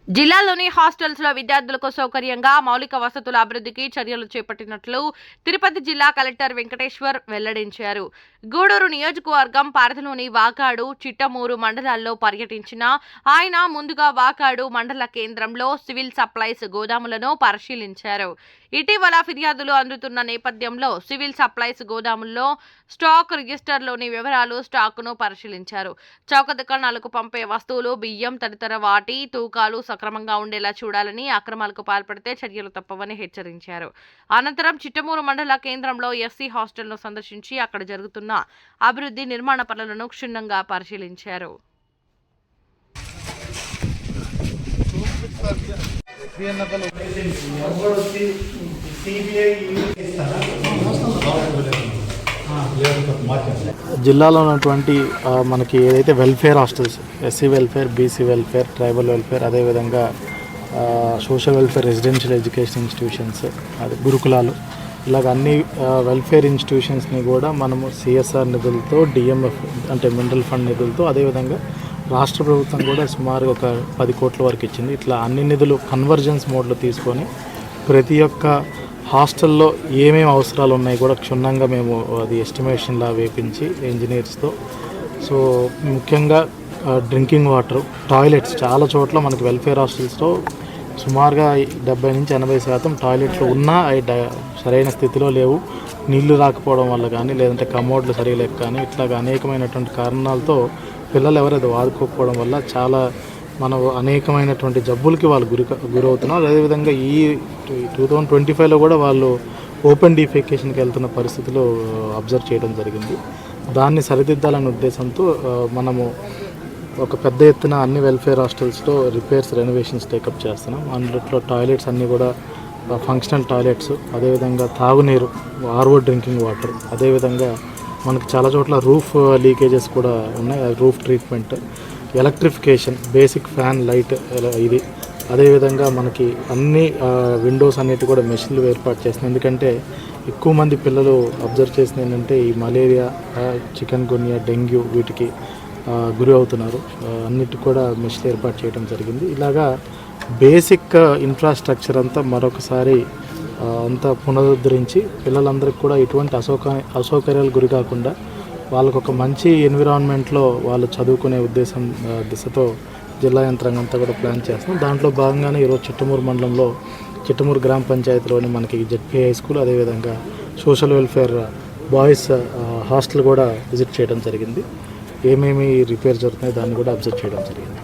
జిల్లాలోని హాస్టల్స్ లో విద్యార్థులకు సౌకర్యంగా మౌలిక వసతుల అభివృద్ధికి చర్యలు చేపట్టినట్లు తిరుపతి జిల్లా కలెక్టర్ వెంకటేశ్వర్ వెల్లడించారు. గూడూరు నియోజకవర్గం పరిధిలోని వాకాడు, చిట్టమూరు మండలాల్లో పర్యటించిన ఆయన ముందుగా వాకాడు మండల కేంద్రంలో సివిల్ సప్లైస్ గోదాములను పరిశీలించారు. ఇటీవల ఫిర్యాదులు అందుతున్న నేపథ్యంలో సివిల్ సప్లైస్ గోదాముల్లో స్టాక్ రిజిస్టర్లోని వివరాలు, స్టాకును పరిశీలించారు. చౌక దుకాణాలకు పంపే వస్తువులు, బియ్యం తదితర వాటి తూకాలు సక్రమంగా ఉండేలా చూడాలని, అక్రమాలకు పాల్పడితే చర్యలు తప్పవని హెచ్చరించారు. అనంతరం చిట్టమూరు మండల కేంద్రంలో ఎస్సీ హాస్టల్ను సందర్శించి అక్కడ జరుగుతున్న అభివృద్ధి, నిర్మాణ పనులను క్షుణ్ణంగా పరిశీలించారు. జిల్లాలో ఉన్నటువంటి మనకి ఏదైతే welfare hostels, SC welfare, BC welfare, tribal welfare, అదేవిధంగా social welfare residential education institutions, అది గురుకులాలు, ఇలాగ అన్ని వెల్ఫేర్ ఇన్స్టిట్యూషన్స్ని కూడా మనము సిఎస్ఆర్ నిధులతో, డిఎంఎఫ్ అంటే మినరల్ ఫండ్ నిధులతో, అదేవిధంగా రాష్ట్ర ప్రభుత్వం కూడా సుమారుగా ఒక 10 కోట్ల వరకు ఇచ్చింది. ఇట్లా అన్ని నిధులు కన్వర్జెన్స్ మోడ్లో తీసుకొని ప్రతి ఒక్క హాస్టల్లో ఏమేమి అవసరాలు ఉన్నాయి కూడా క్షుణ్ణంగా మేము అది ఎస్టిమేషన్లా వేపించి ఇంజనీర్స్తో. సో ముఖ్యంగా డ్రింకింగ్ వాటర్, టాయిలెట్స్ చాలా చోట్ల మనకి వెల్ఫేర్ హాస్టల్స్లో సుమారుగా 70 నుంచి 80% టాయిలెట్లు ఉన్నా అవి సరైన స్థితిలో లేవు. నీళ్లు రాకపోవడం వల్ల కానీ, లేదంటే కమోడ్లు సరిగా లేక కానీ, ఇట్లాగ అనేకమైనటువంటి కారణాలతో పిల్లలు ఎవరైతే వాడుకోకపోవడం వల్ల చాలా మనం అనేకమైనటువంటి జబ్బులకి వాళ్ళు గురవుతున్నారు. అదేవిధంగా ఈ 2025లో కూడా వాళ్ళు ఓపెన్ డిఫెకేషన్కి వెళ్తున్న పరిస్థితులు అబ్జర్వ్ చేయడం జరిగింది. దాన్ని సరిదిద్దాలనే ఉద్దేశంతో మనము ఒక పెద్ద ఎత్తున అన్ని వెల్ఫేర్ హాస్టల్స్లో రిపేర్స్, రెనోవేషన్స్ టేకప్ చేస్తున్నాం. అందులో టాయిలెట్స్ అన్నీ కూడా ఫంక్షనల్ టాయిలెట్స్, అదేవిధంగా తాగునీరు, ఆర్ఓ డ్రింకింగ్ వాటర్, అదేవిధంగా మనకు చాలా చోట్ల రూఫ్ లీకేజెస్ కూడా ఉన్నాయి, roof treatment, electrification, basic fan, light ఇది. అదేవిధంగా మనకి అన్ని విండోస్ అన్నిటి కూడా మెషిన్లు ఏర్పాటు చేస్తున్నాయి. ఎందుకంటే ఎక్కువ మంది పిల్లలు అబ్జర్వ్ చేసింది ఏంటంటే ఈ మలేరియా, చికెన్ గున్యా, డెంగ్యూ వీటికి గురి అవుతున్నారు. అన్నిటి కూడా మెషిన్లు ఏర్పాటు చేయడం జరిగింది. ఇలాగా బేసిక్ ఇన్ఫ్రాస్ట్రక్చర్ అంతా మరొకసారి అంతా పునరుద్ధరించి పిల్లలందరికీ కూడా ఎటువంటి అసౌకర్యాలు గురి కాకుండా వాళ్ళకు ఒక మంచి ఎన్విరాన్మెంట్లో వాళ్ళు చదువుకునే ఉద్దేశం దిశతో జిల్లా యంత్రాంగం అంతా కూడా ప్లాన్ చేస్తున్నాం. దాంట్లో భాగంగానే ఈరోజు చిట్టమూరు మండలంలో చిట్టమూరు గ్రామ పంచాయతీలోని మనకి జెడ్పీ హై స్కూల్, అదేవిధంగా సోషల్ వెల్ఫేర్ బాయ్స్ హాస్టల్ కూడా విజిట్ చేయడం జరిగింది. ఏమేమి రిపేర్ జరుగుతున్నాయి దాన్ని కూడా అబ్జర్వ్ చేయడం జరిగింది.